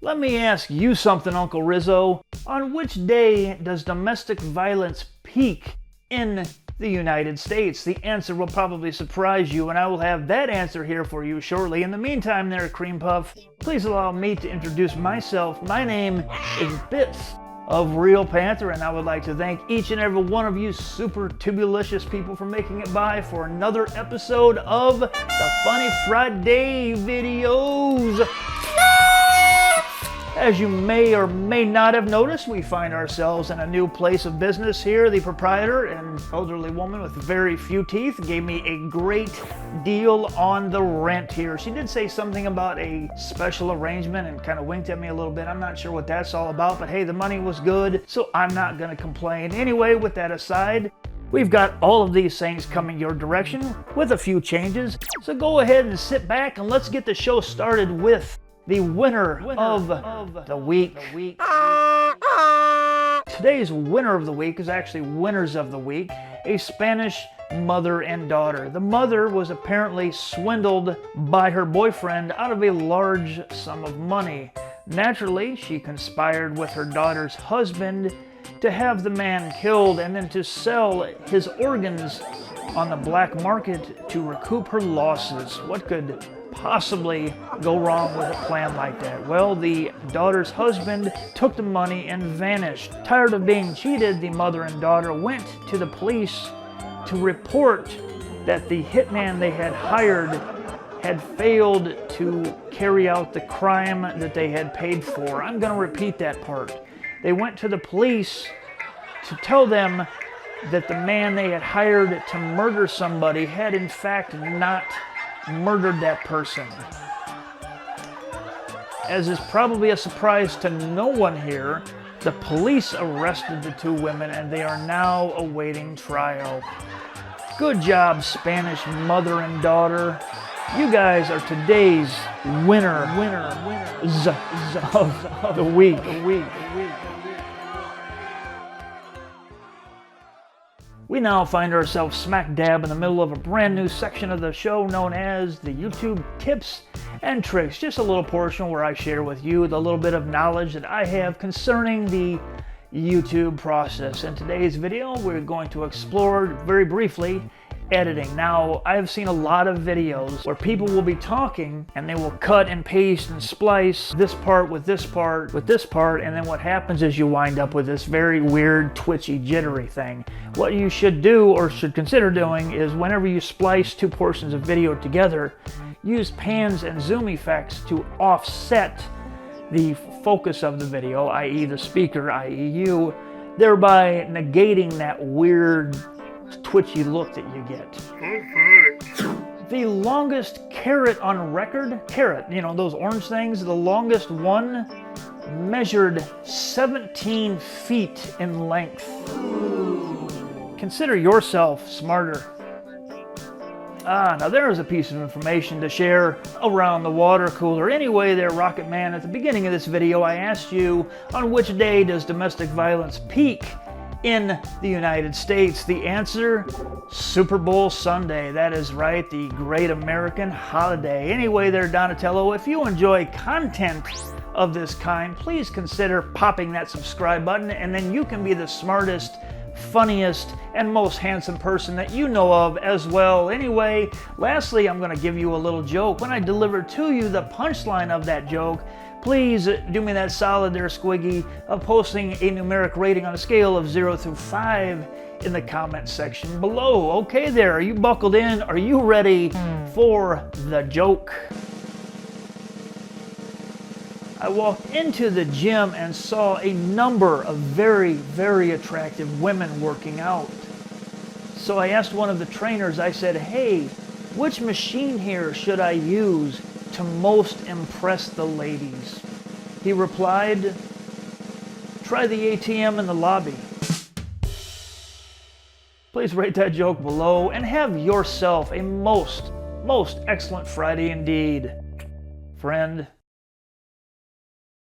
Let me ask you something, Uncle Rizzo. On which day does domestic violence peak in the United States? The answer will probably surprise you, and I will have that answer here for you shortly. In the meantime there, Cream Puff, please allow me to introduce myself. My name is Bits of Real Panther, and I would like to thank each and every one of you super tubulicious people for making it by for another episode of the Funny Friday videos. As you may or may not have noticed, we find ourselves in a new place of business here. The proprietor, an elderly woman with very few teeth, gave me a great deal on the rent here. She did say something about a special arrangement and kind of winked at me a little bit. I'm not sure what that's all about, but hey, the money was good, so I'm not going to complain. Anyway, with that aside, we've got all of these things coming your direction with a few changes. So go ahead and sit back and let's get the show started with the winner of the week. Today's winner of the week is actually winners of the week, a Spanish mother and daughter. The mother was apparently swindled by her boyfriend out of a large sum of money. Naturally, she conspired with her daughter's husband to have the man killed and then to sell his organs on the black market to recoup her losses. What could possibly go wrong with a plan like that? Well, the daughter's husband took the money and vanished. Tired of being cheated, the mother and daughter went to the police to report that the hitman they had hired had failed to carry out the crime that they had paid for. I'm going to repeat that part. They went to the police to tell them that the man they had hired to murder somebody had in fact not murdered that person. As is probably a surprise to no one here, the police arrested the two women and they are now awaiting trial. Good job, Spanish mother and daughter. You guys are today's winners of the week. We now find ourselves smack dab in the middle of a brand new section of the show known as the YouTube Tips and Tricks. Just a little portion where I share with you the little bit of knowledge that I have concerning the YouTube process. In today's video, we're going to explore very briefly editing. Now, I've seen a lot of videos where people will be talking and they will cut and paste and splice this part with this part with this part, and then what happens is you wind up with this very weird, twitchy, jittery thing. What you should do or should consider doing is whenever you splice two portions of video together, use pans and zoom effects to offset the focus of the video, i.e. the speaker, i.e. you, thereby negating that weird twitchy look that you get. The longest carrot on record, you know, those orange things, the longest one measured 17 feet in length. Consider yourself smarter. Now there's a piece of information to share around the water cooler. Anyway there, Rocket Man, at the beginning of this video I asked you, on which day does domestic violence peak in the United States? The answer, Super Bowl Sunday. That is right, the great American holiday. Anyway there, Donatello, if you enjoy content of this kind, please consider popping that subscribe button, and then you can be the smartest, funniest, and most handsome person that you know of as well. Anyway, lastly, I'm going to give you a little joke. When I deliver to you the punchline of that joke, please do me that solid there, Squiggy, of posting a numeric rating on a scale of 0 through 5 in the comment section below. Okay there, are you buckled in? Are you ready for the joke? I walked into the gym and saw a number of very, very attractive women working out. So I asked one of the trainers, I said, hey, which machine here should I use to most impress the ladies? He replied, try the ATM in the lobby. Please rate that joke below and have yourself a most excellent Friday indeed, friend.